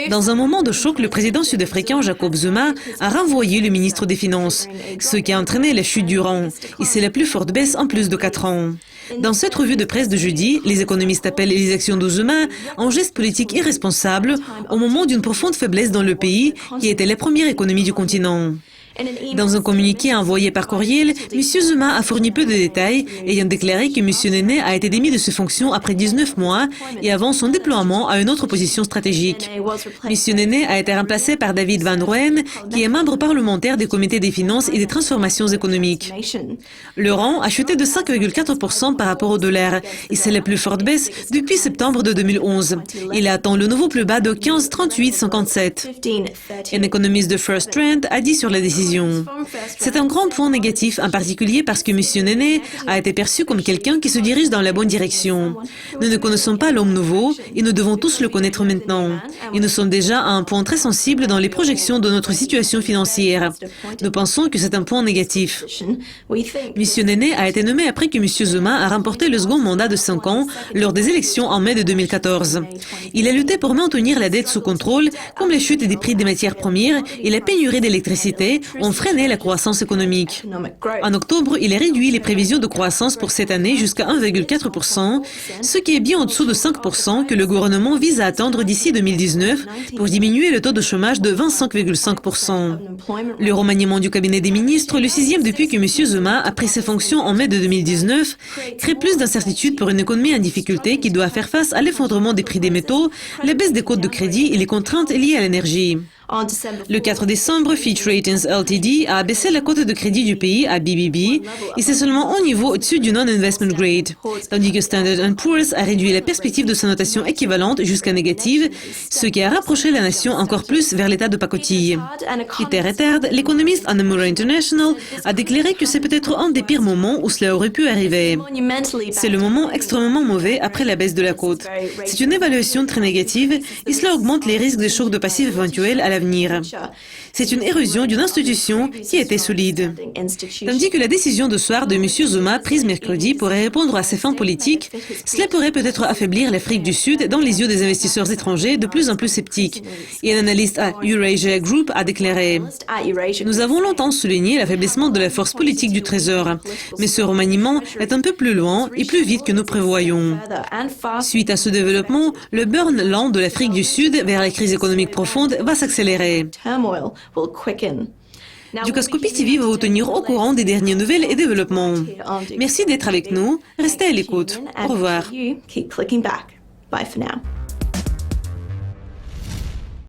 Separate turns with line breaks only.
Dans un moment de choc, le président sud-africain Jacob Zuma a renvoyé le ministre des Finances, ce qui a entraîné la chute du rand. Et c'est la plus forte baisse en plus de 4 ans. Dans cette revue de presse de jeudi, les économistes appellent les actions de Zuma un geste politique irresponsable au moment d'une profonde faiblesse dans le pays, qui était la première économie du continent. Dans un communiqué envoyé par courriel, M. Zuma a fourni peu de détails, ayant déclaré que M. Nene a été démis de ses fonctions après 19 mois et avant son déploiement à une autre position stratégique. M. Nene a été remplacé par David Van Rooyen, qui est membre parlementaire des comités des finances et des transformations économiques. Le rand a chuté de 5,4% par rapport au dollar, et c'est la plus forte baisse depuis septembre de 2011. Il atteint le nouveau plus bas de 15,3857. Un économiste de First Trend a dit sur la décision: c'est un grand point négatif, en particulier parce que M. Nene a été perçu comme quelqu'un qui se dirige dans la bonne direction. Nous ne connaissons pas l'homme nouveau et nous devons tous le connaître maintenant. Et nous sommes déjà à un point très sensible dans les projections de notre situation financière. Nous pensons que c'est un point négatif. M. Nene a été nommé après que M. Zuma a remporté le second mandat de 5 ans lors des élections en mai de 2014. Il a lutté pour maintenir la dette sous contrôle, comme les chutes des prix des matières premières et la pénurie d'électricité ont freiné la croissance économique. En octobre, il a réduit les prévisions de croissance pour cette année jusqu'à 1,4%, ce qui est bien en dessous de 5% que le gouvernement vise à atteindre d'ici 2019 pour diminuer le taux de chômage de 25,5%. Le remaniement du cabinet des ministres, le 6e depuis que M. Zuma a pris ses fonctions en mai de 2019, crée plus d'incertitudes pour une économie en difficulté qui doit faire face à l'effondrement des prix des métaux, la baisse des cotes de crédit et les contraintes liées à l'énergie. Le 4 décembre, Fitch Ratings Ltd a abaissé la cote de crédit du pays à BBB et c'est seulement un niveau au-dessus du non-investment grade, tandis que Standard & Poor's a réduit la perspective de sa notation équivalente jusqu'à négative, ce qui a rapproché la nation encore plus vers l'état de pacotille. Peter Ettard, l'économiste à Nomura International, a déclaré que c'est peut-être un des pires moments où cela aurait pu arriver. C'est le moment extrêmement mauvais après la baisse de la cote. C'est une évaluation très négative et cela augmente les risques de chocs de passifs éventuels à l'avenir. C'est une érosion d'une institution qui était solide. Tandis que la décision de soir de M. Zuma, prise mercredi, pourrait répondre à ses fins politiques, cela pourrait peut-être affaiblir l'Afrique du Sud dans les yeux des investisseurs étrangers de plus en plus sceptiques. Et un analyste à Eurasia Group a déclaré: nous avons longtemps souligné l'affaiblissement de la force politique du Trésor, mais ce remaniement est un peu plus loin et plus vite que nous prévoyons. Suite à ce développement, le burn lent de l'Afrique du Sud vers la crise économique profonde va s'accélérer. Dukascopy TV va vous tenir au courant des dernières nouvelles et développements. Merci d'être avec nous. Restez à l'écoute. Au revoir.